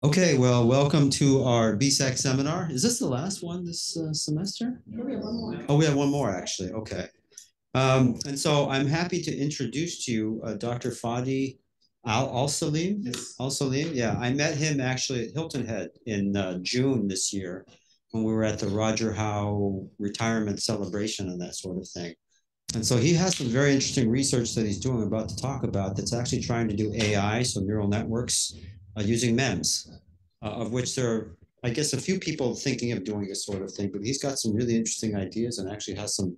Okay, well, welcome to our bsac seminar. Is this the last one this semester? Yeah, we have one more. Oh, we have one more actually. Okay. And so I'm happy to introduce to you Dr. Fadi Alsaleem. Yes. Alsaleem, yeah. I met him actually at Hilton Head in June this year when we were at the Roger Howe retirement celebration and that sort of thing. And so he has some very interesting research that he's doing about to talk about that's actually trying to do AI, so neural networks, using MEMS, of which there are, I guess, a few people thinking of doing this sort of thing, but he's got some really interesting ideas and actually has some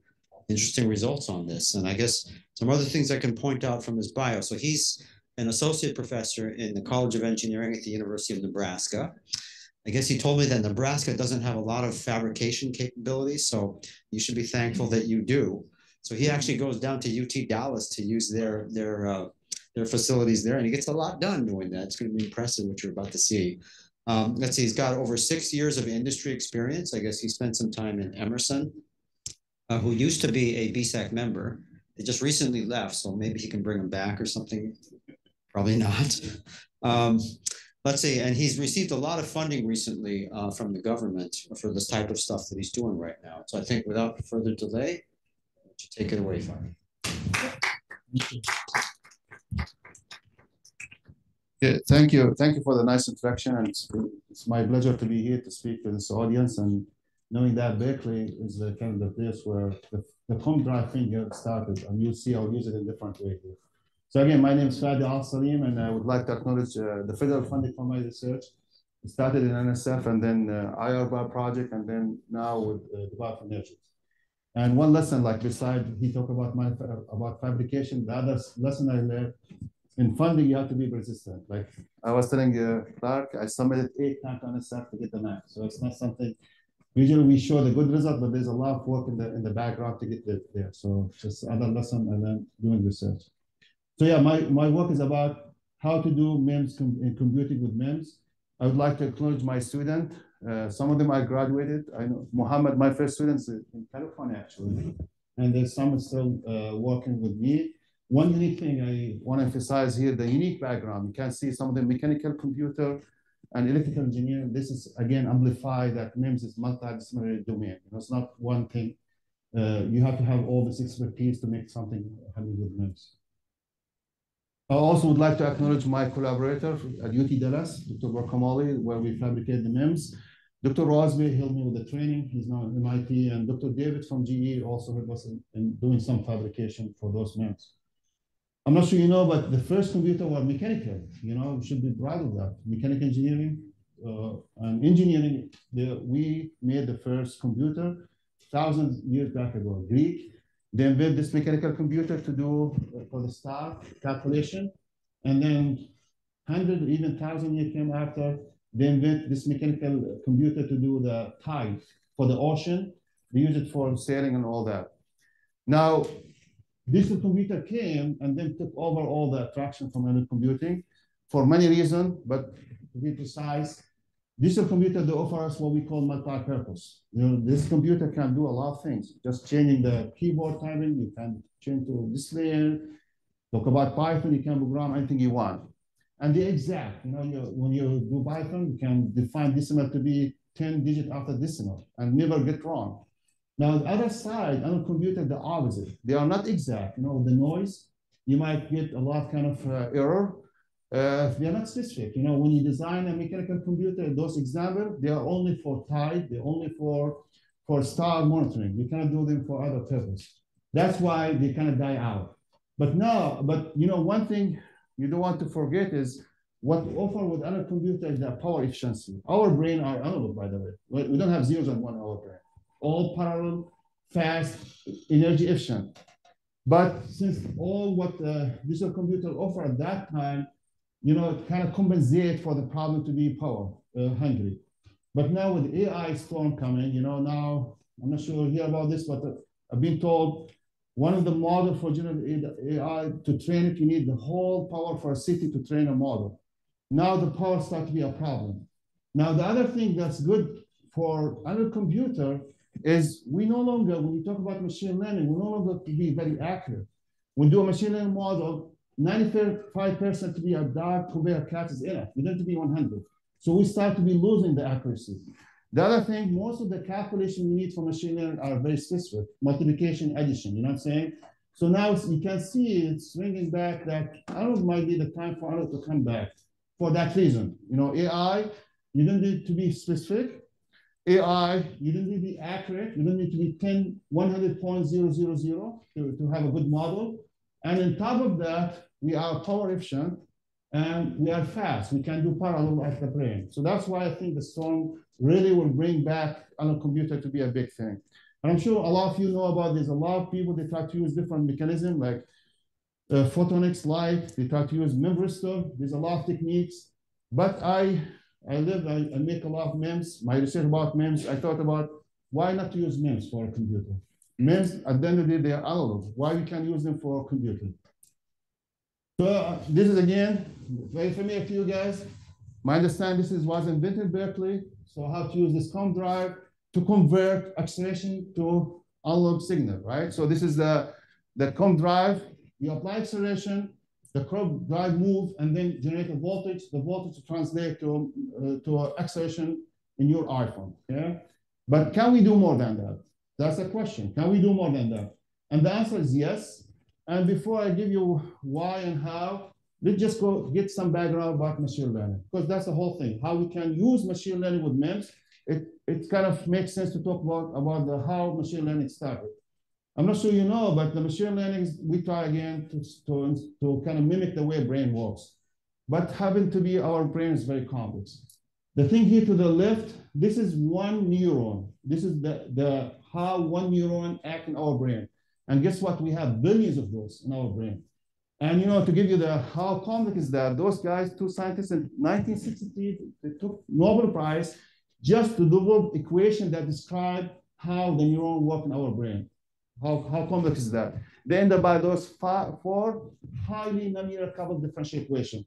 interesting results on this. And I guess some other things I can point out from his bio. So he's an associate professor in the College of Engineering at the University of Nebraska. I guess he told me that Nebraska doesn't have a lot of fabrication capabilities, so you should be thankful that you do. So he actually goes down to UT Dallas to use their facilities there, and he gets a lot done doing that. It's going to be impressive what you're about to see. Let's see, he's got over 6 years of industry experience. I guess he spent some time in Emerson, who used to be a bsac member. They just recently left, so maybe he can bring them back or something. Probably not. Let's see, and he's received a lot of funding recently from the government for this type of stuff that he's doing right now. So I think without further delay, take it away, Fadi. Yeah, thank you. Thank you for the nice introduction. And it's my pleasure to be here to speak to this audience. And knowing that Berkeley is the kind of the place where the comb drive thing started, and you'll see I'll use it in a different way here. So again, my name is Fadi Alsaleem, and I would like to acknowledge the federal funding for my research. It started in NSF, and then IRBA project, and then now with the Department of Energy. And one lesson, like beside he talked about fabrication, the other lesson I learned in funding, you have to be persistent. Like I was telling Clark, I submitted 8 times on NSF to get the max. So it's not something. Usually we show the good result, but there's a lot of work in the background to get there. So just another lesson I learned doing research. So yeah, my work is about how to do MEMS in computing with MEMS. I would like to acknowledge my student. Some of them I graduated. I know Muhammad, my first student, is in California actually, and there's some still working with me. One unique thing I want to emphasize here, the unique background. You can see some of the mechanical computer and electrical engineering. This is again amplified that MEMS is multidisciplinary domain. It's not one thing. You have to have all this expertise to make something happen with MEMS. I also would like to acknowledge my collaborator at UT Dallas, Dr. Barkamali, where we fabricate the MEMS. Dr. Rosby helped me with the training. He's now at MIT. And Dr. David from GE also helped us in doing some fabrication for those MEMS. I'm not sure you know, but the first computer were mechanical. You should be proud of that. Mechanical engineering and engineering, we made the first computer 1,000 years back ago, Greek. They invented this mechanical computer to do for the star calculation. And then 100, even 1,000 years came after, they invented this mechanical computer to do the tide for the ocean. They use it for sailing and all that. Now, digital computer came and then took over all the attraction from analog computing for many reasons, but to be precise, digital computer, they offer us what we call multi-purpose. This computer can do a lot of things. Just changing the keyboard timing, you can change to display. Talk about Python, you can program anything you want. And the exact, when you do Python, you can define decimal to be 10 digits after decimal and never get wrong. Now, the other side, on a computer, the opposite. They are not exact. With the noise, you might get a lot kind of error. They're not specific. When you design a mechanical computer, those examples, they are only for tide. They're only for star monitoring. You cannot do them for other purpose. That's why they kind of die out. But one thing you don't want to forget is what we offer with other computers is the power efficiency. Our brain are analog, by the way. We don't have zeros and one in our brain. All parallel, fast, energy efficient. But since all what the digital computer offer at that time, it kind of compensate for the problem to be power hungry. But now with the AI storm coming, now I'm not sure you hear about this, but I've been told one of the models for generative AI to train it, you need the whole power for a city to train a model. Now the power starts to be a problem. Now the other thing that's good for other computer is we no longer, when we talk about machine learning, we no longer to be very accurate. We do a machine learning model, 95% to be a dog, to be a cat is enough. You don't have to be 100. So we start to be losing the accuracy. The other thing, most of the calculation we need for machine learning are very specific, multiplication, addition, you know what I'm saying? So now you can see it's bringing back that Arnold might be the time for Arnold to come back for that reason. You know, AI, you don't need to be specific. AI, you don't need to be accurate. You don't need to be 100.000 to have a good model. And on top of that, we are power efficient and we are fast. We can do parallel at the brain. So that's why I think the storm really will bring back on a computer to be a big thing. And I'm sure a lot of you know about this. A lot of people, they try to use different mechanisms like photonics, light. They try to use memristor. There's a lot of techniques. But I make a lot of MEMS. My research about MEMS, I thought about why not to use MEMS for a computer? MEMS, at the end of the day, they are analog. Why we can't use them for a computer? So this is, again, very familiar to you guys. My understanding, this was invented in Berkeley. So how to use this COM drive to convert acceleration to analog signal, right? So this is the COM drive. You apply acceleration, the COM drive move, and then generate a voltage. The voltage translate to acceleration in your iPhone, okay? But can we do more than that? That's the question. Can we do more than that? And the answer is yes. And before I give you why and how, let's just go get some background about machine learning, because that's the whole thing. How we can use machine learning with MEMS. It kind of makes sense to talk about how machine learning started. I'm not sure you know, but the machine learning, we try again to kind of mimic the way brain works. But happen to be our brain is very complex. The thing here to the left, this is one neuron. This is the how one neuron acts in our brain. And guess what? We have billions of those in our brain. And you know, to give you the how complex is that, those guys, two scientists in 1963, they took Nobel Prize just to develop equation that describe how the neuron work in our brain. How complex is that? They end up by those four highly nonlinear coupled differential equation.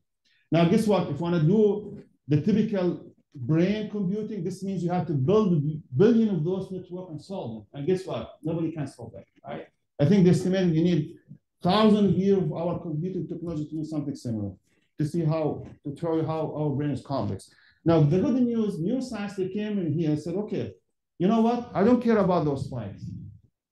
Now, guess what? If you want to do the typical brain computing, this means you have to build a billion of those network and solve them. And guess what? Nobody can solve that, right? I think they estimated you need thousands of years of our computing technology to do something similar, to see how, to show you how our brain is complex. Now, the good news, neuroscience, they came in here and said, okay, you know what? I don't care about those spikes.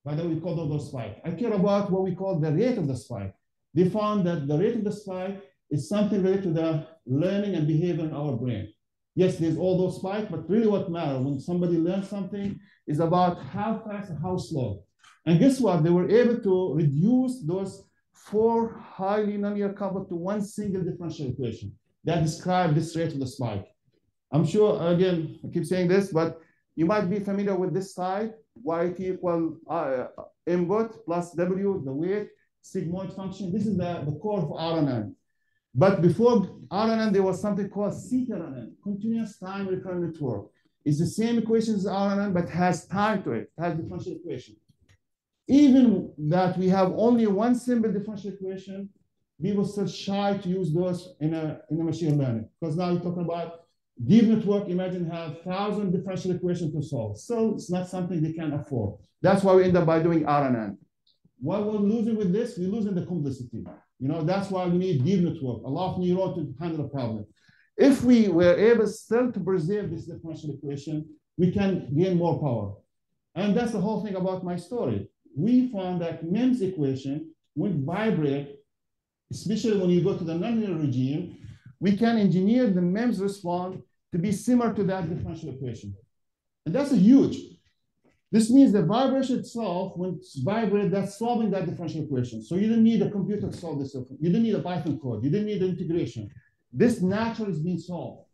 By the way, we call those spikes. I care about what we call the rate of the spike. They found that the rate of the spike is something related to the learning and behavior in our brain. Yes, there's all those spikes, but really what matters when somebody learns something is about how fast and how slow. And guess what? They were able to reduce those four highly nonlinear coupled to one single differential equation that describe this rate of the spike. I'm sure, again, I keep saying this, but you might be familiar with this side, yt equal input plus w, the weight, sigmoid function. This is the core of RNN. But before RNN, there was something called CTRNN, continuous time recurrent network. It's the same equation as RNN, but has time to it, has differential equation. Even that we have only one simple differential equation, people still shy to use those in a machine learning. Because now we're talking about deep network, imagine have 1,000 differential equations to solve. So it's not something they can afford. That's why we end up by doing RNN. What we're losing with this, we're losing the complexity. You know, that's why we need deep network, a lot of neurons to handle the problem. If we were able still to preserve this differential equation, we can gain more power. And that's the whole thing about my story. We found that MEMS equation would vibrate, especially when you go to the nonlinear regime. We can engineer the MEMS response to be similar to that differential equation. And that's a huge. This means the vibration itself, when it's vibrate, that's solving that differential equation. So you don't need a computer to solve this. You don't need a Python code. You don't need integration. This naturally is being solved.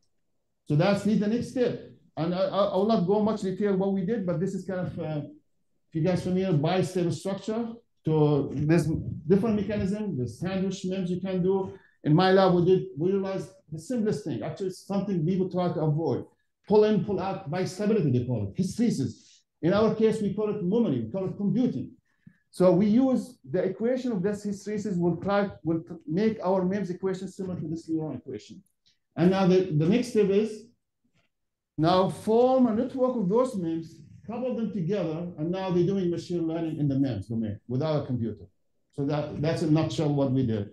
So that's the next step. And I will not go much detail what we did, but this is kind of, if you guys familiar, bi-stable structure. So there's different mechanism, the sandwich MEMS you can do. In my lab, we realized the simplest thing. Actually, it's something people try to avoid. Pull in, pull out, bi-stability, they call it, hysteresis. In our case, we call it memory, we call it computing. So we use the equation of this hysteresis will make our MEMS equation similar to this neuron equation. And now the next step is now form a network of those MEMS, couple them together, and now they're doing machine learning in the MEMS domain without a computer. So that's in a nutshell what we did.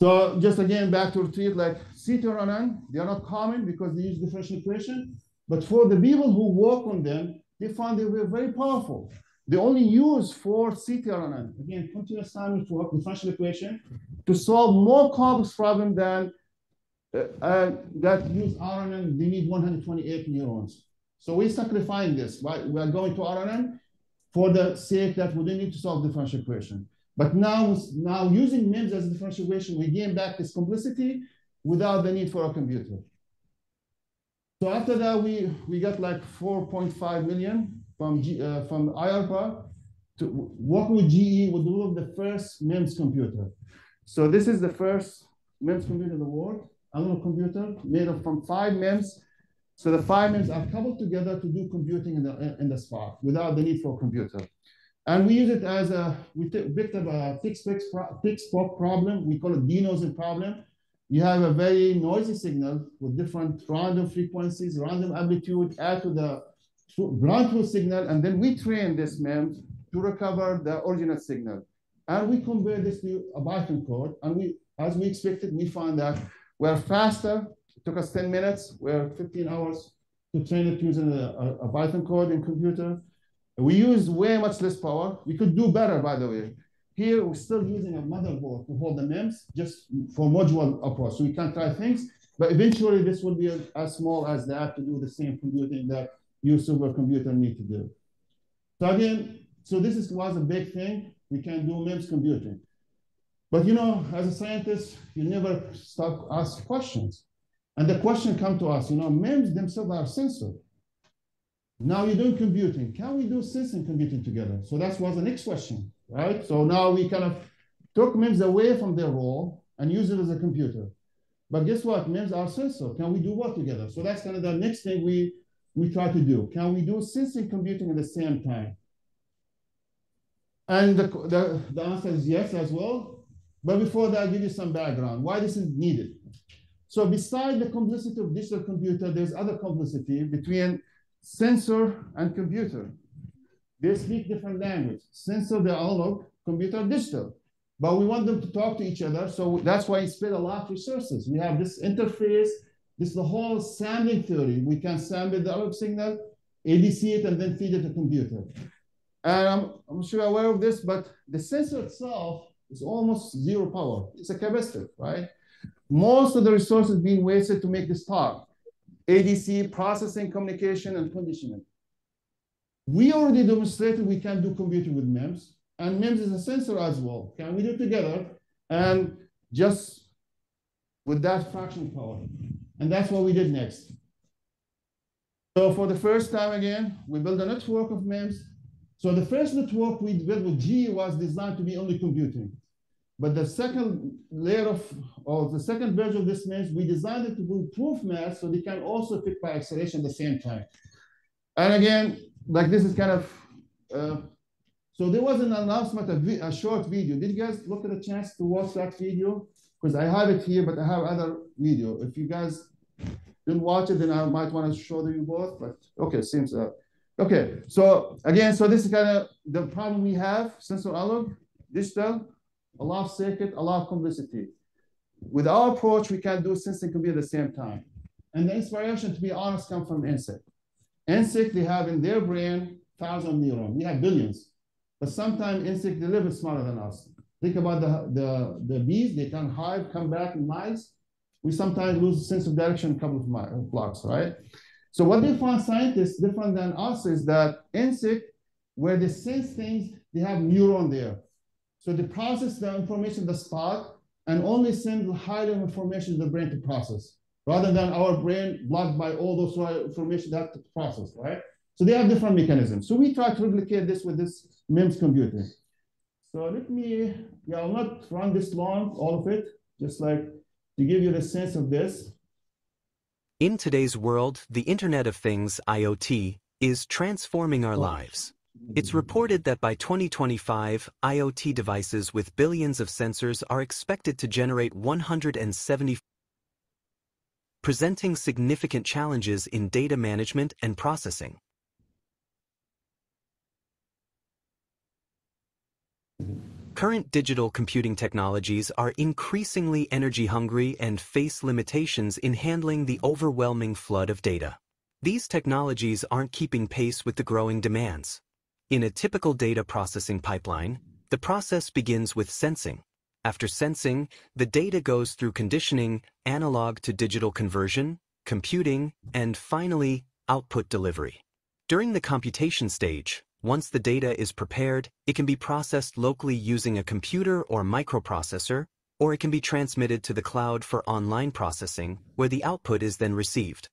So just again, back to retreat, like CTRNN, they are not common because they use differential equation. But for the people who work on them, they found they were very powerful. They only use for CTRNN, again, continuous time network differential equation, to solve more complex problem than that use RNN. They need 128 neurons. So we're simplifying this. Right? We are going to RNN for the sake that we don't need to solve differential equation. But now using MEMS as a differential equation, we gain back this complexity without the need for a computer. So after that, we got like 4.5 million from IARPA to working with GE. We developed the first MEMS computer. So this is the first MEMS computer in the world, analog computer made of from 5 MEMS. So the 5 MEMS are coupled together to do computing in the spot without the need for a computer. And we use it as we picked up a fixed spot problem. We call it denoising problem. You have a very noisy signal with different random frequencies, random amplitude, add to the ground truth signal, and then we train this MEMS to recover the original signal. And we convert this to a Python code. And as we expected, we found that we're faster. It took us 10 minutes. We're 15 hours to train it using a Python code in computer. We used way much less power. We could do better, by the way. Here, we're still using a motherboard to hold the MEMS just for module approach. So we can try things, but eventually this will be as small as that to do the same computing that your supercomputer need to do. So again, this was a big thing. We can do MEMS computing. But you know, as a scientist, you never stop ask questions. And the question come to us, you know, MEMS themselves are sensor. Now you're doing computing. Can we do sensing computing together? So that was the next question, right? So now we kind of took MEMS away from their role and use it as a computer. But guess what? MEMS are sensor. Can we do what together? So that's kind of the next thing we try to do. Can we do sensing computing at the same time? And the answer is yes as well. But before that, I'll give you some background. Why this is needed. So beside the complexity of digital computer, there's other complexity between sensor and computer. They speak different language. Sensor, the analog, computer, digital. But we want them to talk to each other. So that's why we spend a lot of resources. We have this interface, this is the whole sampling theory. We can sample the analog signal, ADC it, and then feed it to the computer. And I'm sure you're aware of this, but the sensor itself is almost zero power. It's a capacitor, right? Most of the resources being wasted to make this talk. ADC, processing, communication, and conditioning. We already demonstrated we can do computing with MEMS, and MEMS is a sensor as well. Can we do it together? And just with that fraction power. And that's what we did next. So for the first time again, we built a network of MEMS. So the first network we built with GE was designed to be only computing. But the second layer of the second version of this MEMS, we designed it to do proof math so they can also pick by acceleration at the same time. And again, like this is kind of, so there was an announcement, a short video. Did you guys look at a chance to watch that video? Because I have it here, but I have other video. If you guys didn't watch it, then I might want to show you both, but okay, seems, okay. So again, so this is kind of the problem we have, sensor analog, digital, a lot of circuit, a lot of complexity. With our approach, we can do sensing computing at the same time. And the inspiration, to be honest, comes from insect. Insect, they have in their brain 1,000 neurons. We have billions. But sometimes insects, they're a little bit smarter than us. Think about the bees, they can hide, come back in mice. We sometimes lose sense of direction a couple of blocks, right? So what they find scientists different than us is that insect, where they sense things, they have neuron there. So they process the information in the spot and only send the high level information to the brain to process, rather than our brain blocked by all those information that to process, right? So they have different mechanisms. So we try to replicate this with this MEMS computing. So let me, I'll not run this long, all of it, just like to give you the sense of this. In today's world, the Internet of Things, IoT, is transforming our lives. It's reported that by 2025, IoT devices with billions of sensors are expected to generate 170, presenting significant challenges in data management and processing. Current digital computing technologies are increasingly energy-hungry and face limitations in handling the overwhelming flood of data. These technologies aren't keeping pace with the growing demands. In a typical data processing pipeline, the process begins with sensing. After sensing, the data goes through conditioning, analog to digital conversion, computing, and finally, output delivery. During the computation stage, once the data is prepared, it can be processed locally using a computer or microprocessor, or it can be transmitted to the cloud for online processing, where the output is then received.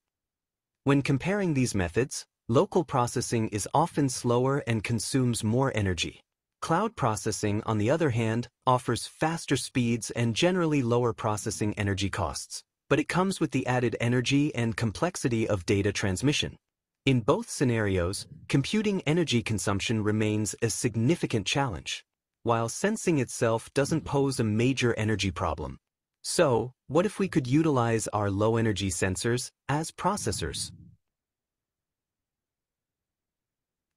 When comparing these methods, local processing is often slower and consumes more energy. Cloud processing, on the other hand, offers faster speeds and generally lower processing energy costs, but it comes with the added energy and complexity of data transmission. In both scenarios, computing energy consumption remains a significant challenge, while sensing itself doesn't pose a major energy problem. So, what if we could utilize our low-energy sensors as processors?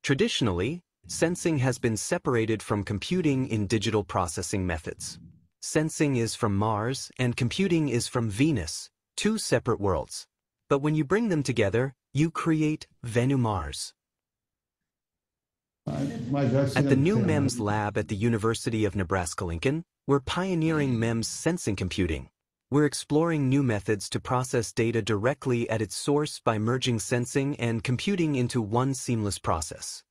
Traditionally, sensing has been separated from computing in digital processing methods. Sensing is from Mars and computing is from Venus, two separate worlds. But when you bring them together, you create Mars. At the new MEMS lab at the University of Nebraska-Lincoln, we're pioneering MEMS sensing computing. We're exploring new methods to process data directly at its source by merging sensing and computing into one seamless process.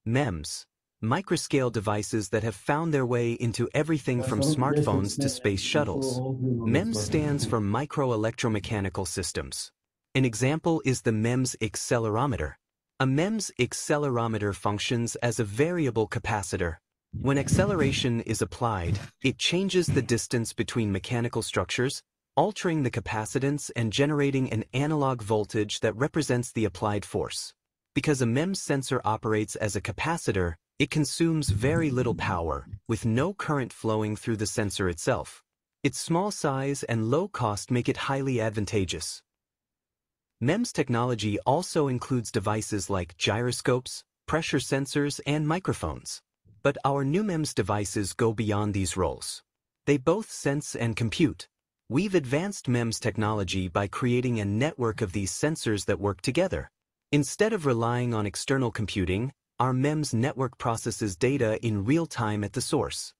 MEMS, microscale devices that have found their way into everything from smartphones to space shuttles. MEMS stands for micro-electromechanical systems. An example is the MEMS accelerometer. A MEMS accelerometer functions as a variable capacitor. When acceleration is applied, it changes the distance between mechanical structures, altering the capacitance and generating an analog voltage that represents the applied force. Because a MEMS sensor operates as a capacitor, it consumes very little power, with no current flowing through the sensor itself. Its small size and low cost make it highly advantageous. MEMS technology also includes devices like gyroscopes, pressure sensors, and microphones. But our new MEMS devices go beyond these roles. They both sense and compute. We've advanced MEMS technology by creating a network of these sensors that work together. Instead of relying on external computing, our MEMS network processes data in real time at the source.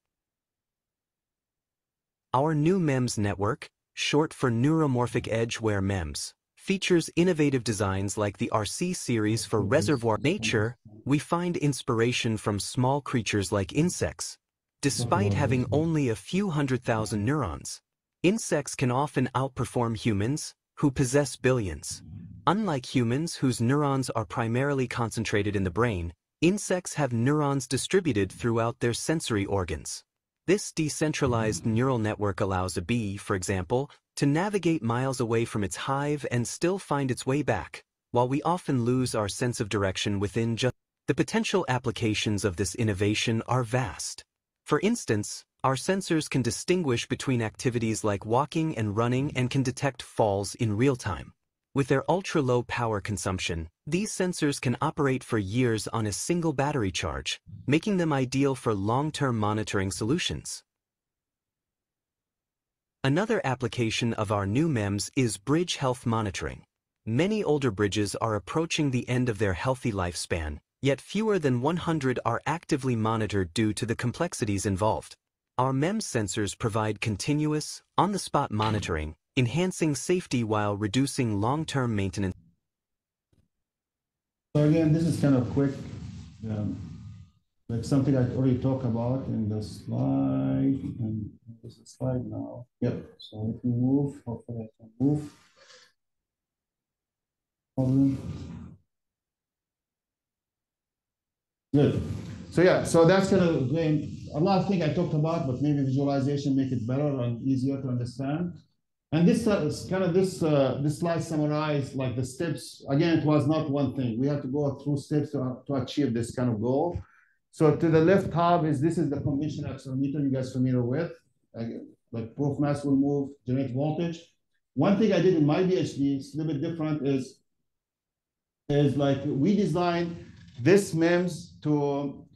Our new MEMS network, short for Neuromorphic Edge-Aware MEMS, features innovative designs like the RC series for reservoir nature. We find inspiration from small creatures like insects. Despite having only a few 100,000 neurons, insects can often outperform humans, who possess billions. Unlike humans whose neurons are primarily concentrated in the brain, insects have neurons distributed throughout their sensory organs. This decentralized neural network allows a bee, for example, to navigate miles away from its hive and still find its way back, while we often lose our sense of direction within just. The potential applications of this innovation are vast. For instance, our sensors can distinguish between activities like walking and running and can detect falls in real time. With their ultra-low power consumption, these sensors can operate for years on a single battery charge, making them ideal for long-term monitoring solutions. Another application of our new MEMS is bridge health monitoring. Many older bridges are approaching the end of their healthy lifespan, yet fewer than 100 are actively monitored due to the complexities involved. Our MEMS sensors provide continuous, on-the-spot monitoring, enhancing safety while reducing long-term maintenance. So again, this is kind of quick, like something I already talked about in the slide, and this is a slide now. Yep, so if we move, hopefully I can move. Good. So yeah, so that's kind of a lot of things I talked about, but maybe visualization make it better and easier to understand. And this this slide summarized like the steps. Again, it was not one thing. We have to go through steps to achieve this kind of goal. So to the left top this is the conventional accelerometer you guys familiar with. Like proof mass will move, generate voltage. One thing I did in my PhD, it's a little bit different, is like we designed this MEMS to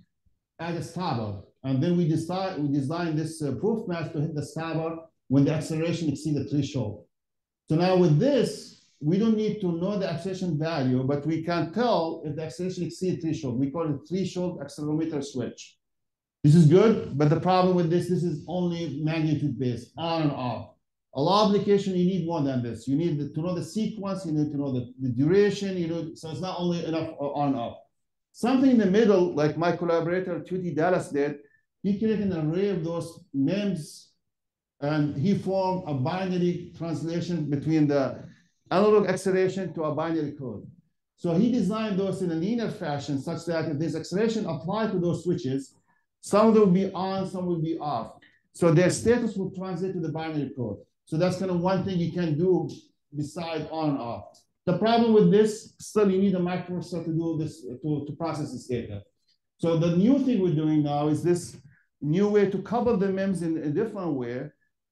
add a stopper. And then we design this proof mass to hit the stopper when the acceleration exceeds the threshold. So now with this, we don't need to know the acceleration value, but we can tell if the acceleration exceeds threshold. We call it threshold accelerometer switch. This is good, but the problem with this is only magnitude based, on and off. A lot of application, you need more than this. You need to know the sequence, you need to know the duration, so it's not only enough on and off. Something in the middle, like my collaborator, Tuti Dallas did, he created an array of those MEMS, and he formed a binary translation between the analog acceleration to a binary code. So he designed those in a linear fashion such that if there's acceleration applied to those switches, some of them will be on, some will be off. So their status will translate to the binary code. So that's kind of one thing you can do beside on and off. The problem with this, still you need a microprocessor to do this, to process this data. So the new thing we're doing now is this new way to couple the MEMS in a different way,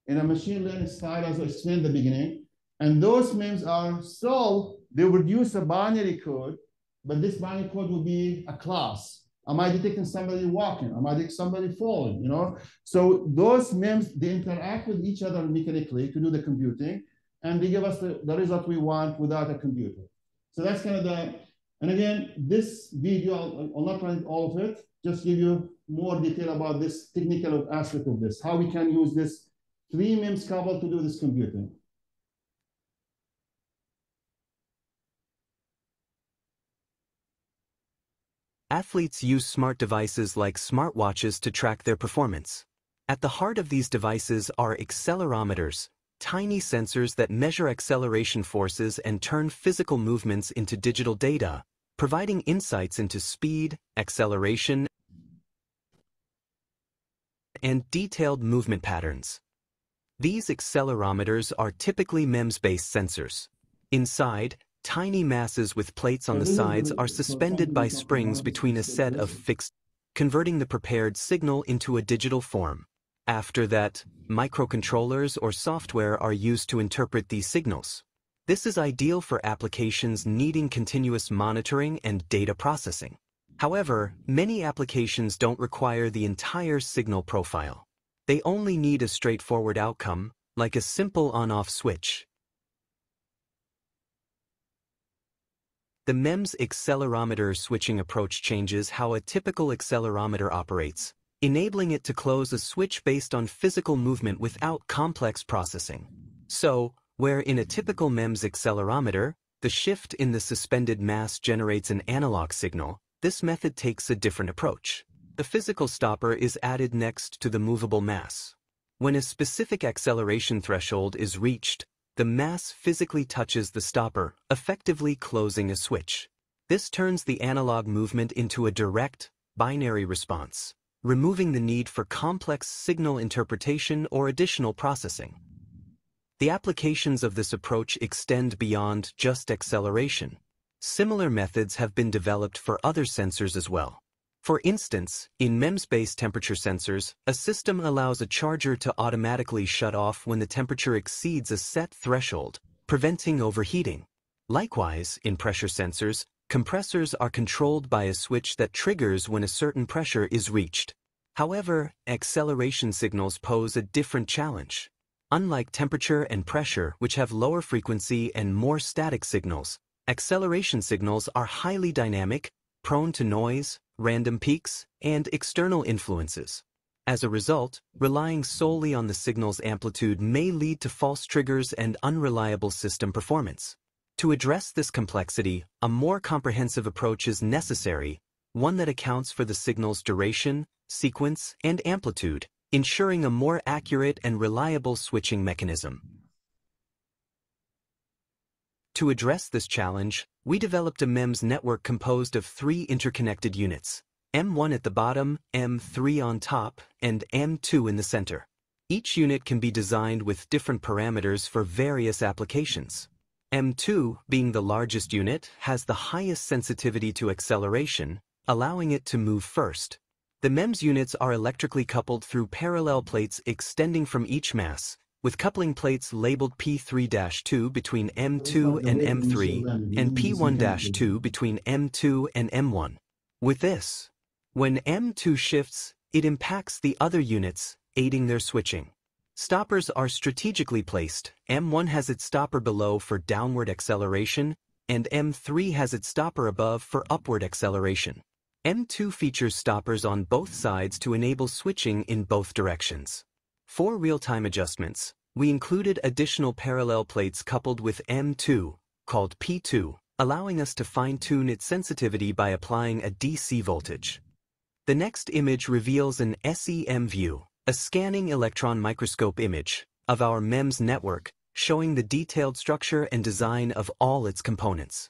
in a machine learning style, as I explained at the beginning. And those MEMS are still, they would use a binary code, but this binary code will be a class. Am I detecting somebody walking? Am I detecting somebody falling? So those MEMS, they interact with each other mechanically to do the computing, and they give us the result we want without a computer. So that's kind of and again, this video, I'll not run all of it, just give you more detail about this technical aspect of this, how we can use this 3 MEMS couple to do this computing. Athletes use smart devices like smartwatches to track their performance. At the heart of these devices are accelerometers, tiny sensors that measure acceleration forces and turn physical movements into digital data, providing insights into speed, acceleration, and detailed movement patterns. These accelerometers are typically MEMS-based sensors. Inside, tiny masses with plates on the sides are suspended by springs between a set of fixed, converting the prepared signal into a digital form. After that, microcontrollers or software are used to interpret these signals. This is ideal for applications needing continuous monitoring and data processing. However, many applications don't require the entire signal profile. They only need a straightforward outcome, like a simple on-off switch. The MEMS accelerometer switching approach changes how a typical accelerometer operates, enabling it to close a switch based on physical movement without complex processing. So, where in a typical MEMS accelerometer, the shift in the suspended mass generates an analog signal, this method takes a different approach. The physical stopper is added next to the movable mass. When a specific acceleration threshold is reached, the mass physically touches the stopper, effectively closing a switch. This turns the analog movement into a direct, binary response, removing the need for complex signal interpretation or additional processing. The applications of this approach extend beyond just acceleration. Similar methods have been developed for other sensors as well. For instance, in MEMS-based temperature sensors, a system allows a charger to automatically shut off when the temperature exceeds a set threshold, preventing overheating. Likewise, in pressure sensors, compressors are controlled by a switch that triggers when a certain pressure is reached. However, acceleration signals pose a different challenge. Unlike temperature and pressure, which have lower frequency and more static signals, acceleration signals are highly dynamic, prone to noise, random peaks, and external influences. As a result, relying solely on the signal's amplitude may lead to false triggers and unreliable system performance. To address this complexity, a more comprehensive approach is necessary, one that accounts for the signal's duration, sequence, and amplitude, ensuring a more accurate and reliable switching mechanism. To address this challenge, we developed a MEMS network composed of 3 interconnected units, M1 at the bottom, M3 on top, and M2 in the center. Each unit can be designed with different parameters for various applications. M2, being the largest unit, has the highest sensitivity to acceleration, allowing it to move first. The MEMS units are electrically coupled through parallel plates extending from each mass, with coupling plates labeled P3-2 between M2 and M3 and P1-2 between M2 and M1. With this, when M2 shifts, it impacts the other units, aiding their switching. Stoppers are strategically placed. M1 has its stopper below for downward acceleration, and M3 has its stopper above for upward acceleration. M2 features stoppers on both sides to enable switching in both directions. For real-time adjustments, we included additional parallel plates coupled with M2, called P2, allowing us to fine-tune its sensitivity by applying a DC voltage. The next image reveals an SEM view, a scanning electron microscope image, of our MEMS network, showing the detailed structure and design of all its components.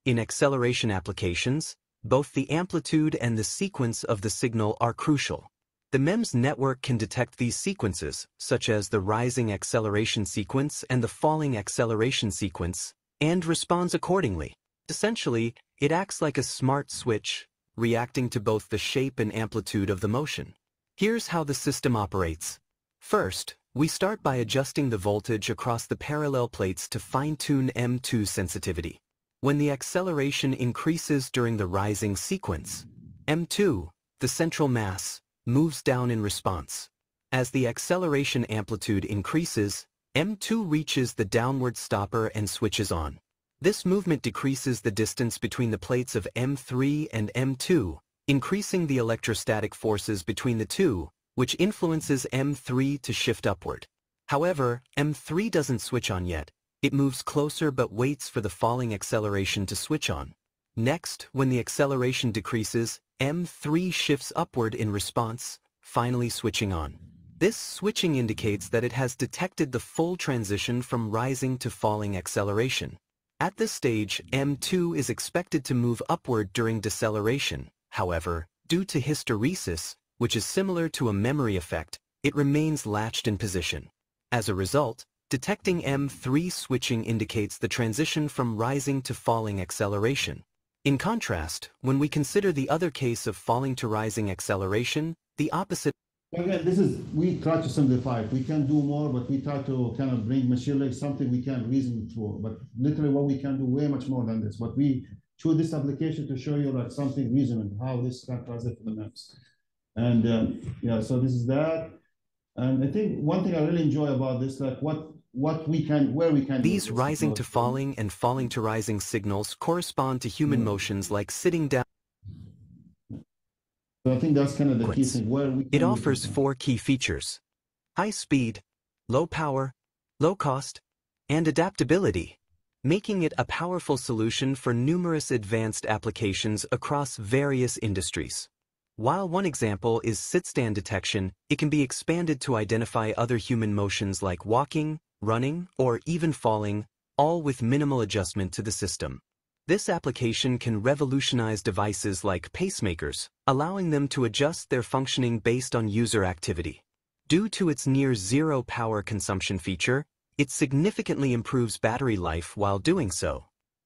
In acceleration applications, both the amplitude and the sequence of the signal are crucial. The MEMS network can detect these sequences, such as the rising acceleration sequence and the falling acceleration sequence, and responds accordingly. Essentially, it acts like a smart switch, reacting to both the shape and amplitude of the motion. Here's how the system operates. First, we start by adjusting the voltage across the parallel plates to fine-tune M2 sensitivity. When the acceleration increases during the rising sequence, M2, the central mass, moves down in response. As the acceleration amplitude increases, M2 reaches the downward stopper and switches on. This movement decreases the distance between the plates of M3 and M2, increasing the electrostatic forces between the two, which influences M3 to shift upward. However, M3 doesn't switch on yet. It moves closer but waits for the falling acceleration to switch on. Next, when the acceleration decreases, M3 shifts upward in response, finally switching on. This switching indicates that it has detected the full transition from rising to falling acceleration. At this stage, M2 is expected to move upward during deceleration. However, due to hysteresis, which is similar to a memory effect, it remains latched in position. As a result, detecting M3 switching indicates the transition from rising to falling acceleration. In contrast, when we consider the other case of falling to rising acceleration, the opposite. Again, we try to simplify it. We can do more, but we try to kind of bring machine learning, something we can reason through. But literally what we can do way much more than this. But we choose this application to show you like something reasonable, how this can translate to the MEMS. And yeah, so this is that. And I think one thing I really enjoy about this, like where we can These rising to falling and falling to rising signals correspond to human motions like sitting down. So I think that's kind of the key thing. It offers 4 key features: high speed, low power, low cost, and adaptability, making it a powerful solution for numerous advanced applications across various industries. While one example is sit-stand detection, it can be expanded to identify other human motions like walking, running, or even falling, all with minimal adjustment to the system. This application can revolutionize devices like pacemakers, allowing them to adjust their functioning based on user activity. Due to its near-zero power consumption feature, it significantly improves battery life while doing so.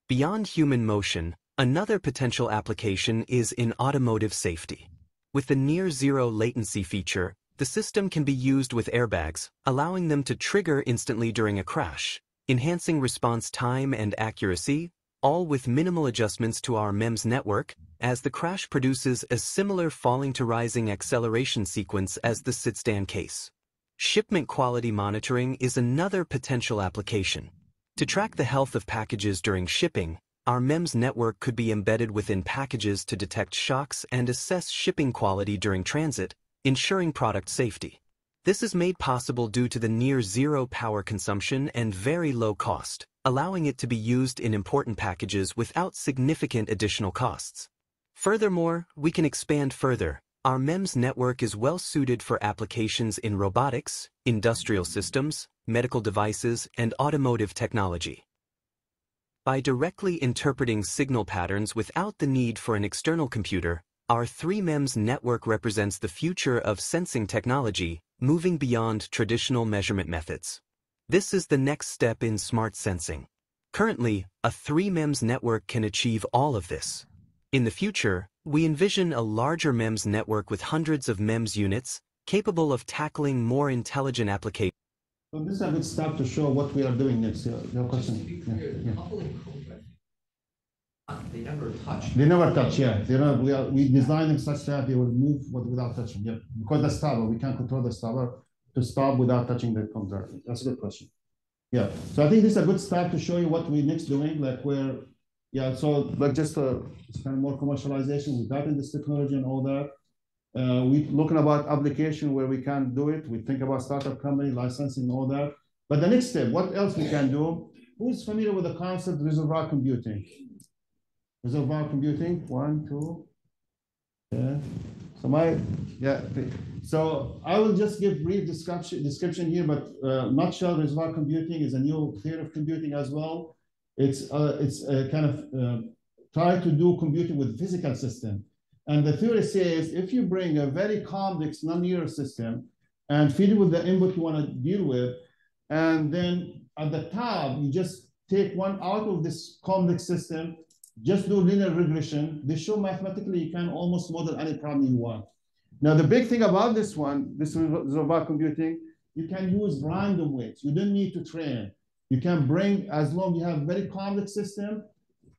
Beyond human motion, another potential application is in automotive safety. With the near-zero latency feature, the system can be used with airbags, allowing them to trigger instantly during a crash, enhancing response time and accuracy, all with minimal adjustments to our MEMS network, as the crash produces a similar falling to rising acceleration sequence as the sit-stand case. Shipment quality monitoring is another potential application. To track the health of packages during shipping, our MEMS network could be embedded within packages to detect shocks and assess shipping quality during transit, ensuring product safety. This is made possible due to the near-zero power consumption and very low cost, allowing it to be used in important packages without significant additional costs. Furthermore, we can expand further. Our MEMS network is well suited for applications in robotics, industrial systems, medical devices, and automotive technology. By directly interpreting signal patterns without the need for an external computer, our 3MEMS network represents the future of sensing technology, moving beyond traditional measurement methods. This is the next step in smart sensing. Currently, a 3MEMS network can achieve all of this. In the future, we envision a larger MEMS network with hundreds of MEMS units, capable of tackling more intelligent applications. So this is a good start to show what we are doing next. Your question. they never touch. They never touch, yeah. We designed them such that they will move without touching. Yeah, because the stopper, we can't control the stopper to stop without touching the conductor. That's a good question. Yeah, so I think this is a good start to show you what we're next doing, like where, yeah, so like just it's kind of more commercialization. We got in this technology and all that. We looking about application where we can do it. We think about startup company, licensing, all that. But the next step, what else we can do? Who's familiar with the concept of reservoir computing? Reservoir computing, 1, 2. Yeah. So I will just give brief description here, but nutshell, reservoir computing is a new theory of computing as well. It's kind of try to do computing with physical system. And the theory says if you bring a very complex nonlinear system and feed it with the input you want to deal with, and then at the top, you just take one out of this complex system, just do linear regression. They show mathematically you can almost model any problem you want. Now, the big thing about this one, this reservoir computing, you can use random weights. You don't need to train. You can bring, as long as you have a very complex system,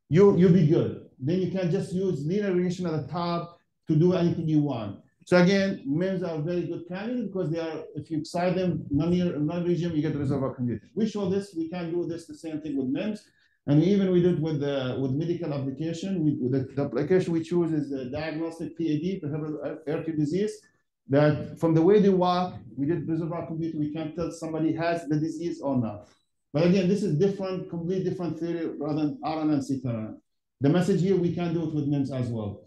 you'll be good. Then you can just use linear regression at the top to do anything you want. So again, MEMS are a very good candidate because they are, if you excite them non-region, you get the reservoir computing. We show this, we can do this the same thing with MEMS. And even we did with medical application. The application we choose is the diagnostic PAD, peripheral artery disease. That from the way they walk, we did reservoir computing. We can tell somebody has the disease or not. But again, this is different, completely different theory rather than RNN and CTRN. The message here, we can do it with MEMS as well.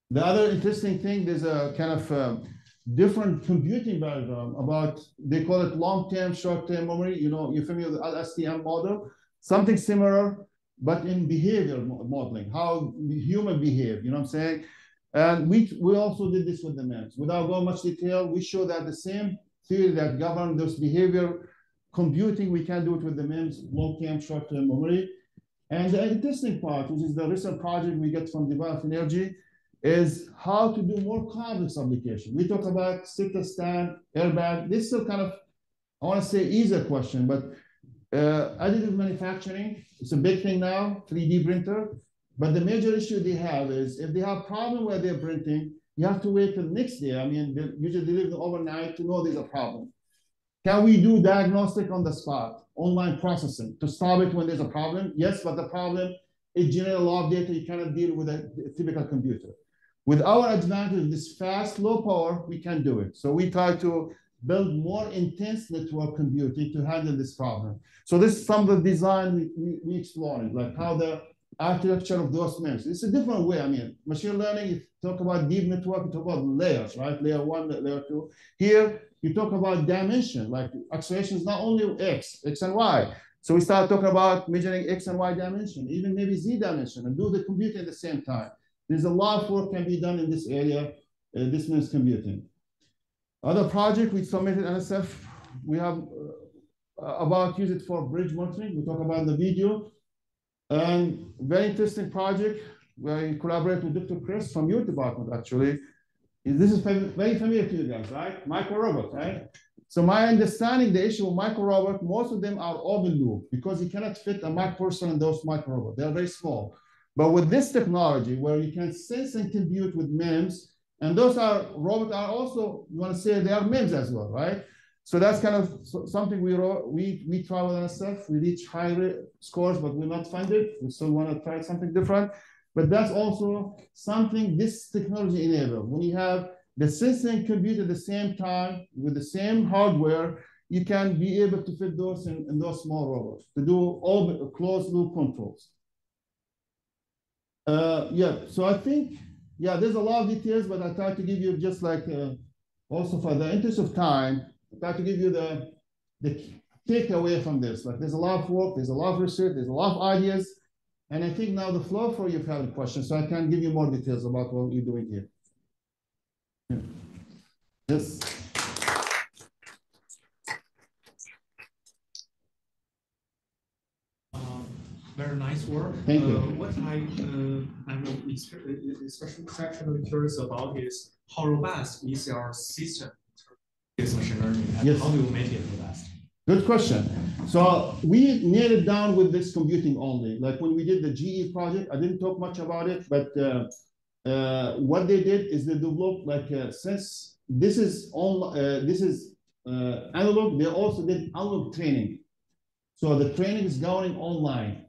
The other interesting thing, there's a kind of different computing background about, they call it long-term, short-term memory. You know, you're familiar with the LSTM model. Something similar, but in behavior modeling, how human behave, you know what I'm saying? And we also did this with the MEMS. Without going much detail, we show that the same theory that govern those behavior computing, we can do it with the MEMS, long-term, short-term memory. And the interesting part, which is the recent project we get from Develop Energy, is how to do more complex application. We talk about sticker stand, airbag. This is a kind of, I want to say, easier question, but additive manufacturing, it's a big thing now, 3D printer. But the major issue they have is if they have a problem where they're printing, you have to wait till the next day. I mean, they usually deliver overnight to know there's a problem. Can we do diagnostic on the spot, online processing to stop it when there's a problem? Yes, but the problem is generate a lot of data you cannot deal with a typical computer. With our advantage, this fast, low power, we can do it. So we try to build more intense network computing to handle this problem. So this is some of the design we exploring, like how the architecture of those MEMS. It's a different way. I mean, machine learning, you talk about deep network, you talk about layers, right? Layer 1, layer 2. Here, you talk about dimension, like acceleration is not only X and Y. So we start talking about measuring X and Y dimension, even maybe Z dimension, and do the computing at the same time. There's a lot of work can be done in this area, this MEMS computing. Other project we submitted NSF, we have about use it for bridge monitoring. We talk about in the video. And very interesting project where we collaborate with Dr. Chris from your department, actually. This is very familiar to you guys, right? Micro robot, right? So my understanding, the issue with micro robot, most of them are open loop because you cannot fit a Mac person in those micro robots. They're very small. But with this technology where you can sense and compute with MEMS, and those are robots are also, you want to say they are MEMS as well, right? So that's kind of something we try with NSF. We reach high scores, but we're not funded. We still want to try something different. But that's also something this technology enables. When you have the sensing compute at the same time with the same hardware, you can be able to fit those in those small robots to do all the closed loop controls. So I think, there's a lot of details, but I try to give you just like, also for the interest of time, I try to give you the takeaway from this. Like there's a lot of work, there's a lot of research, there's a lot of ideas. And I think now the floor for you if you have any questions, so I can give you more details about what you're doing here. Yeah. Yes. Very nice work. Thank you. What I'm especially curious about is how robust is your system? Is machine learning, and yes. how do you make it robust? Good question. So we nailed it down with this computing only. Like when we did the GE project, I didn't talk much about it, but what they did is they developed like since this is analog, they also did analog training. So the training is going online.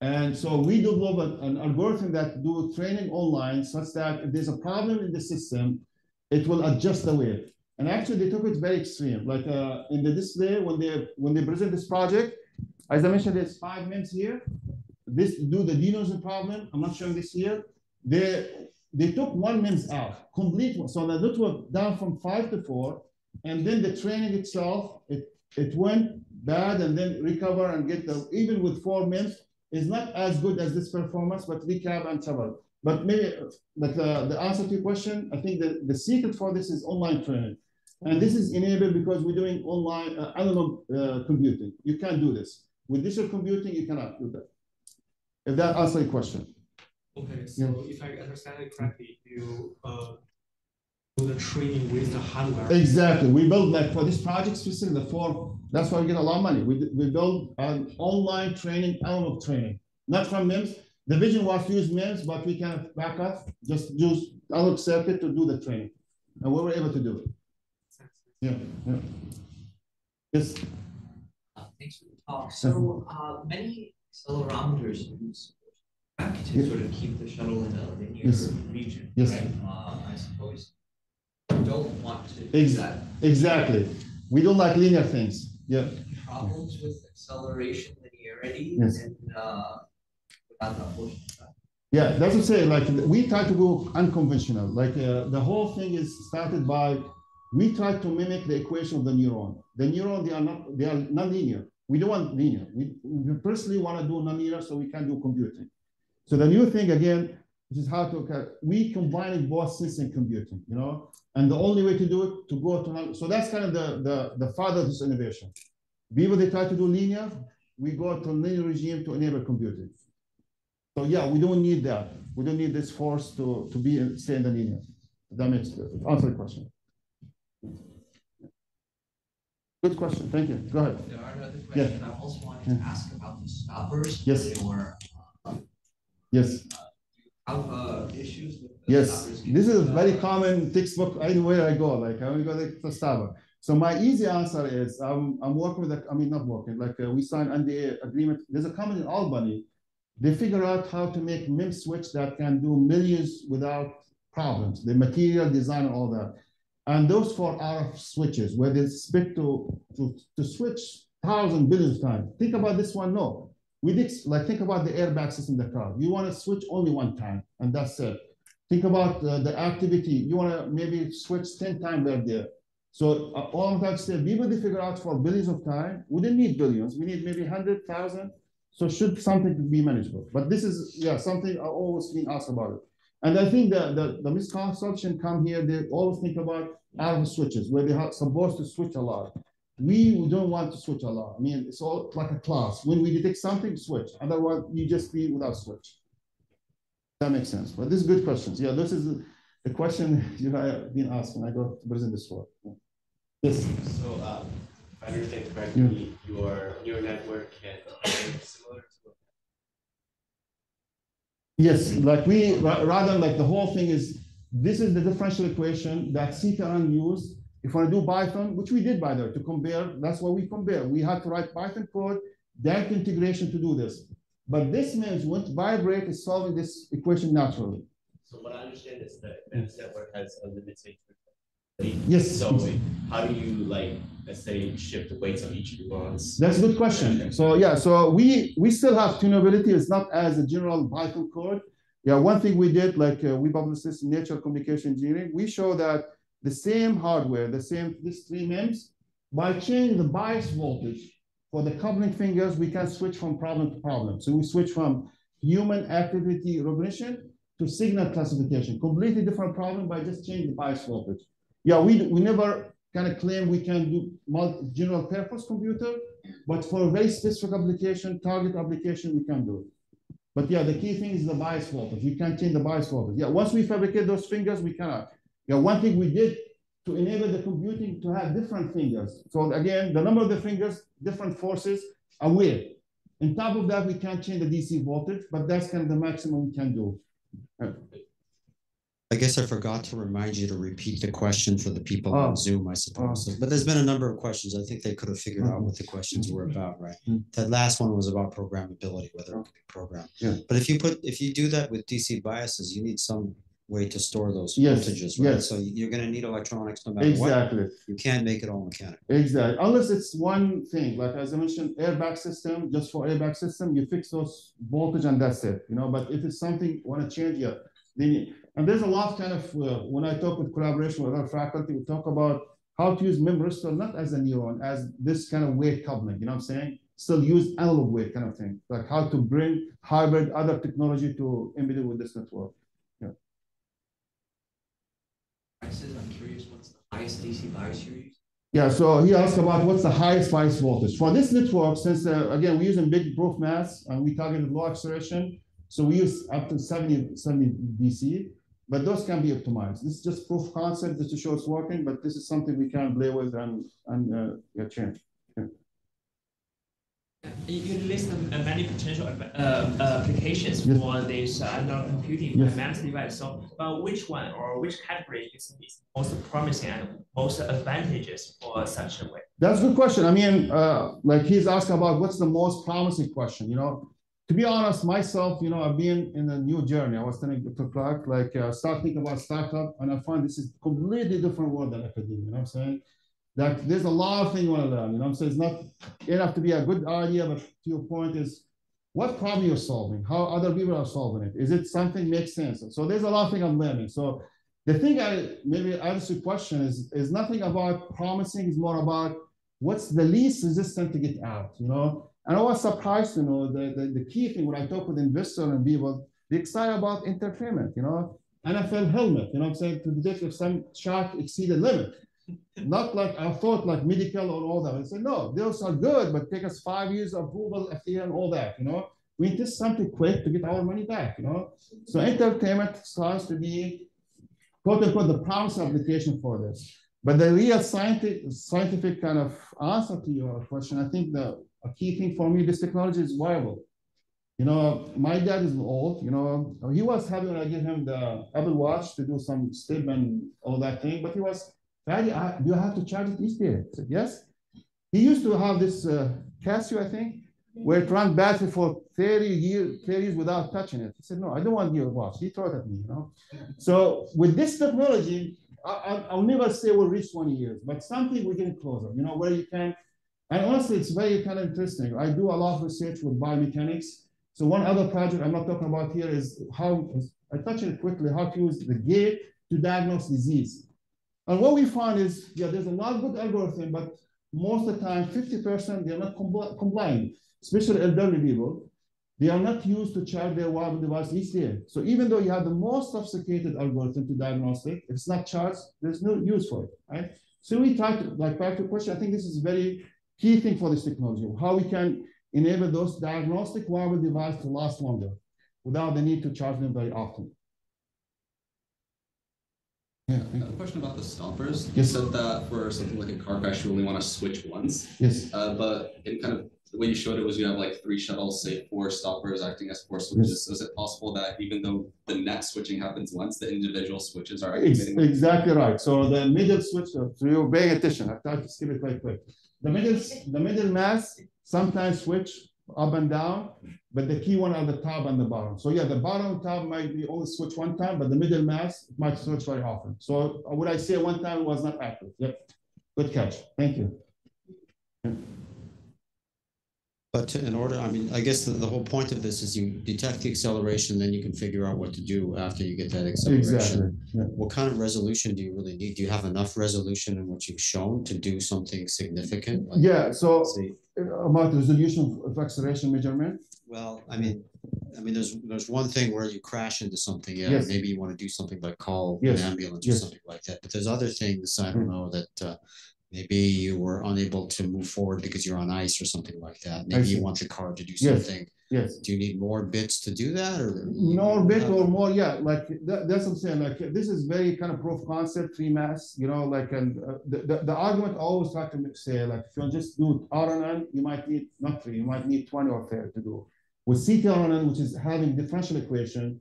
And so we developed an algorithm that do training online such that if there's a problem in the system, it will adjust the wave. And actually they took it very extreme. Like in the display, when they present this project, as I mentioned, there's 5 MEMS here. This do the denoising problem. I'm not showing this here. They took 1 MEMS out, complete one. So the network down from 5 to 4, and then the training itself, it went bad and then recover and get even with 4 MEMS, is not as good as this performance, but recap and several. But maybe like the answer to your question, I think the secret for this is online training. And this is enabled because we're doing online analog computing. You can't do this. With digital computing, you cannot do that. If that answers your question. Okay, so if I understand it correctly, you do the training with the hardware. Exactly. We build like for this project specifically the 4, that's why we get a lot of money. We build an online training, analog training, not from MEMS. The vision was to use MEMS, but we can back up, just use analog circuit to do the training. And we were able to do it. Yeah. Yes. Thanks for the talk. So many accelerometers use to sort of keep the shuttle in a linear region, right? I suppose you don't want to do that. Exactly. We don't like linear things. Yeah. Problems with acceleration linearity and without that portion of that. Yeah, that's what I'm saying. Like we try to go unconventional. Like the whole thing is started by we try to mimic the equation of the neuron. The neuron, they are non-linear. We don't want linear. We personally want to do non-linear so we can do computing. So the new thing again, which is how to we combine both sensing and computing, you know, and the only way to do it to go to so that's kind of the father of this innovation. People they try to do linear, we go to linear regime to enable computing. So yeah, we don't need that. We don't need this force to stay in the linear. That makes answer the question. Good question. Thank you. Go ahead. There are other questions. I also wanted to ask about the stoppers. Yes. Or, yes. Have issues with the stoppers? This is a very common textbook anywhere I go. Like I only go to the stopper. So my easy answer is I'm working with not working. Like we signed NDA agreement. There's a company in Albany. They figure out how to make MEMS switch that can do millions without problems. The material design and all that. And those 4 RF switches where they expect to switch thousands, billions of times. Think about this one. No, we did like think about the airbag system in the car. You want to switch only 1 time, and that's it. Think about the activity. You want to maybe switch 10 times right there. So all of that still, people they figure out for billions of time. We didn't need billions. We need maybe 100,000. So should something be manageable? But this is something I always been asked about it. And I think the misconception come here. They always think about RF switches where they are supposed to switch a lot. We don't want to switch a lot. I mean, it's all like a class. When we detect something, switch. Otherwise, you just be without switch. That makes sense. But this is good questions. Yeah, this is the question you have been asked when I go to present this work. Yeah. Yes. So, if I understand correctly, your network can be similar to. Yes, like we rather like the whole thing is this is the differential equation that CTRN used. If I do Python, which we did by the way, to compare, that's what we compare. We had to write Python code, direct integration to do this. But this means when vibrate is solving this equation naturally. So what I understand is that MEMS network has a limited. Yes. So how do you let's say shift the weights of each neurons? That's a good question. So yeah, so we still have tunability. It's not as a general Python code. Yeah, one thing we did, we published this in Nature Communication Engineering. We show that the same hardware, these 3 MEMS, by changing the bias voltage for the coupling fingers, we can switch from problem to problem. So we switch from human activity recognition to signal classification. Completely different problem by just changing the bias voltage. Yeah, we never kind of claim we can do general purpose computer, but for a very specific application, target application, we can do it. But yeah, the key thing is the bias voltage. We can't change the bias voltage. Yeah, once we fabricate those fingers, we cannot. Yeah, one thing we did to enable the computing to have different fingers. So again, the number of the fingers, different forces are weird. On top of that, we can't change the DC voltage, but that's kind of the maximum we can do. I guess I forgot to remind you to repeat the question for the people on Zoom, I suppose. But there's been a number of questions. I think they could have figured out what the questions were about, right? That last one was about programmability, whether it could be programmed. Yeah. But if you do that with DC biases, you need some way to store those voltages, right? So you're going to need electronics no matter what. You can't make it all mechanical. Exactly. Unless it's one thing, like as I mentioned, airbag system, just for airbag system, you fix those voltage and that's it, you know. But if it's something you want to change, and there's a lot kind of, when I talk with collaboration with other faculty, we talk about how to use MEMS not as a neuron, as this kind of weight coupling, you know what I'm saying? Still use analog weight kind of thing, like how to bring hybrid other technology to embed it with this network. I'm curious, what's the highest DC bias you use? Yeah, so he asked about what's the highest bias voltage. For this network, since, again, we're using big proof mass and we targeted low acceleration, so we use up to 70 DC, but those can be optimized. This is just proof concept just to show it's working, but this is something we can play with and change. You list many potential applications for this analog computing MEMS device. So, which one or which category is most promising and most advantageous for such a way? That's a good question. I mean, like he's asking about what's the most promising question. You know, to be honest, myself, you know, I've been in a new journey. I was telling Dr. Clark, like, start thinking about startup, and I find this is a completely different world than academia. You know what I'm saying? That there's a lot of things you want to learn. You know what I'm saying? It's not enough to be a good idea, but to your point is what problem you're solving, how other people are solving it. Is it something makes sense? So there's a lot of things I'm learning. So the thing I maybe answer your question is nothing about promising, it's more about what's the least resistant to get out, you know? And I was surprised to know the key thing when I talk with investors and people, they're excited about entertainment, you know? NFL helmet, you know what I'm saying? To detect if some shot exceeded limit. Not like I thought like medical or all that. I said, no, those are good, but take us 5 years of approval, FDA and all that, you know? We need something quick to get our money back, you know? So entertainment starts to be, quote unquote, the promise application for this. But the real scientific kind of answer to your question, I think a key thing for me, this technology is viable. You know, my dad is old, you know, he was having, when I give him the Apple Watch to do some step and all that thing, but he was, Fadi, do you have to charge it each day? I said, yes. He used to have this Casio, I think, where it ran battery for 30 years without touching it. He said, no, I don't want your watch. He threw it at me, you know. So with this technology, I'll never say we'll reach 20 years, but something we're getting closer, you know, where you can, and honestly, it's very kind of interesting. I do a lot of research with biomechanics. So one other project I'm not talking about here is how, I touched it quickly, how to use the gate to diagnose disease. And what we found is, yeah, there's a lot of good algorithm, but most of the time, 50%, they're not compliant, especially elderly people. They are not used to charge their wearable device each day. So even though you have the most sophisticated algorithm to diagnose it, if it's not charged, there's no use for it, right? So we try to, like back to the question, I think this is a very key thing for this technology, how we can enable those diagnostic wearable devices to last longer without the need to charge them very often. Yeah, a question about the stoppers. You said that for something like a car crash, you only want to switch once. Yes. But in kind of the way you showed it was you have like 3 shuttles, say 4 stoppers acting as 4 switches. Yes. So is it possible that even though the net switching happens once, the individual switches are activating? Exactly right. So the middle switch, so you're paying attention. I tried to skip it quite quick. The middle mass sometimes switch up and down, but the key one are the top and the bottom. So yeah, the bottom and top might be only switch one time, but the middle mass might switch very often. So would I say one time was not active? Yep. Good catch. Thank you. Yeah. But in order, I mean, I guess the whole point of this is you detect the acceleration, then you can figure out what to do after you get that acceleration. Exactly. Yeah. What kind of resolution do you really need? Do you have enough resolution in what you've shown to do something significant? Like, yeah. So about resolution of acceleration measurement. Well, I mean, there's one thing where you crash into something. Yeah, yes. Maybe you want to do something like call an ambulance or something like that. But there's other things I don't know that. Maybe you were unable to move forward because you're on ice or something like that. Maybe you want the car to do something Yes. Do you need more bits to do that, or more bit or more? Yeah, like that's what I'm saying. Like this is very kind of proof concept, free mass. You know, like and the argument I always try to say, like if you just do RNN, you might need not 3, you might need 20 or 30 to do. With CTRNN, which is having differential equation,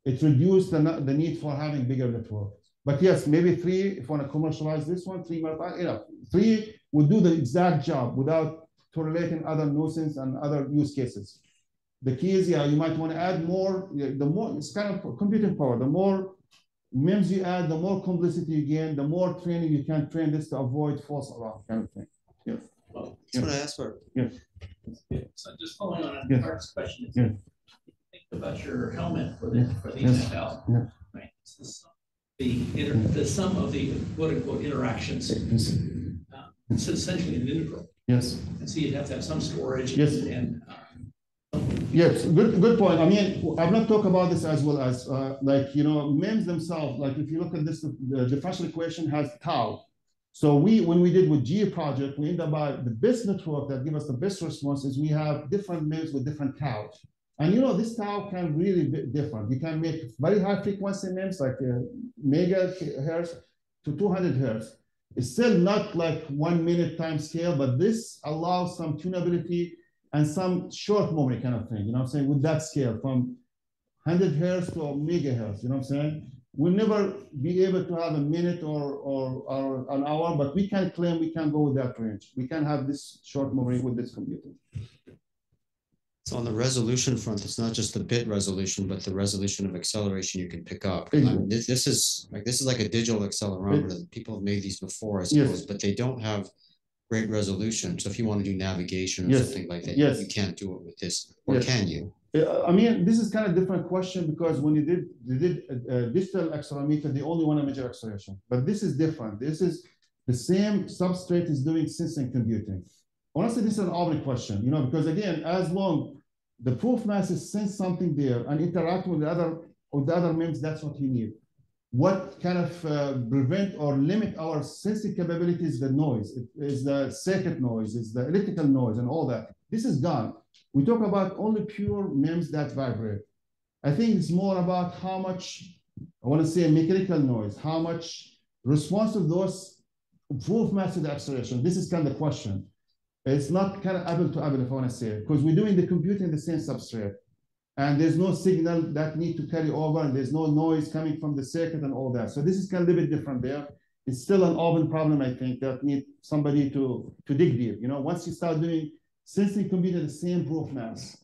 it reduced the need for having bigger networks. But yes, maybe 3, if you want to commercialize this one, 3 might, 3 would do the exact job without correlating other nuisance and other use cases. The key is, yeah, you might want to add more. The more, it's kind of computing power. The more MEMS you add, the more complexity you gain, the more training you can train this to avoid false alarm kind of thing. Yeah. Well, that's what I asked for. Yeah. So just following on Yeah. Mark's question, Yeah. think about your helmet for the NFL, Yeah. right? It's the sum of the quote unquote interactions. It's essentially an integral. Yes. And so you'd have to have some storage. Yes. And yes, good point. I mean, I've not talked about this as well as like, MEMS themselves, like if you look at this, the differential equation has tau. So when we did with G project, we end up by the best network that give us the best response is we have different MEMS with different tau. And this tau can really be different. You can make very high frequency MEMS like megahertz to 200 hertz. It's still not like 1 minute time scale, but this allows some tunability and some short memory kind of thing, I'm saying, with that scale from 100 hertz to megahertz, I'm saying? We'll never be able to have a minute or an hour, but we can claim we can go with that range. We can have this short memory with this computer. So on the resolution front, it's not just the bit resolution, but the resolution of acceleration you can pick up. Exactly. This is like a digital accelerometer. People have made these before, I suppose, yes. but they don't have great resolution. So if you want to do navigation or yes. something like that, yes. you can't do it with this, or yes. can you? I mean, this is kind of different question because when you did digital accelerometer, they only want to measure acceleration. But this is different. This is the same substrate is doing sensing computing. Honestly, this is an open question, because again, as long the proof masses sense something there and interact with the other MEMS, that's what you need. What kind of prevent or limit our sensing capabilities? The noise, it is the circuit noise, it's the electrical noise, and all that. This is gone. We talk about only pure MEMS that vibrate. I think it's more about how much, I want to say, mechanical noise, how much response to those proof mass to the acceleration. This is kind of the question. It's not kind of apple to apple, if I want to say it, because we're doing the computing the same substrate. And there's no signal that need to carry over, and there's no noise coming from the circuit and all that. So this is kind of a little bit different there. It's still an open problem, I think, that need somebody to dig deep. Once you start doing sensing computing the same proof mass,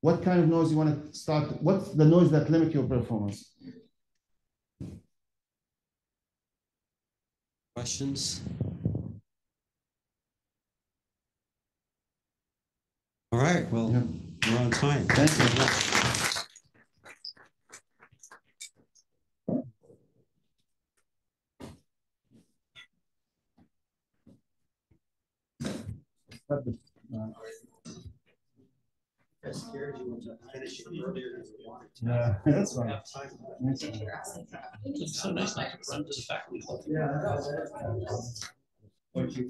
what kind of noise you want to start? What's the noise that limits your performance? Questions? All right, well, we're on time. Thank you very much. Yeah, that's right. it's so nice not to run to the faculty. Yeah. Thank you.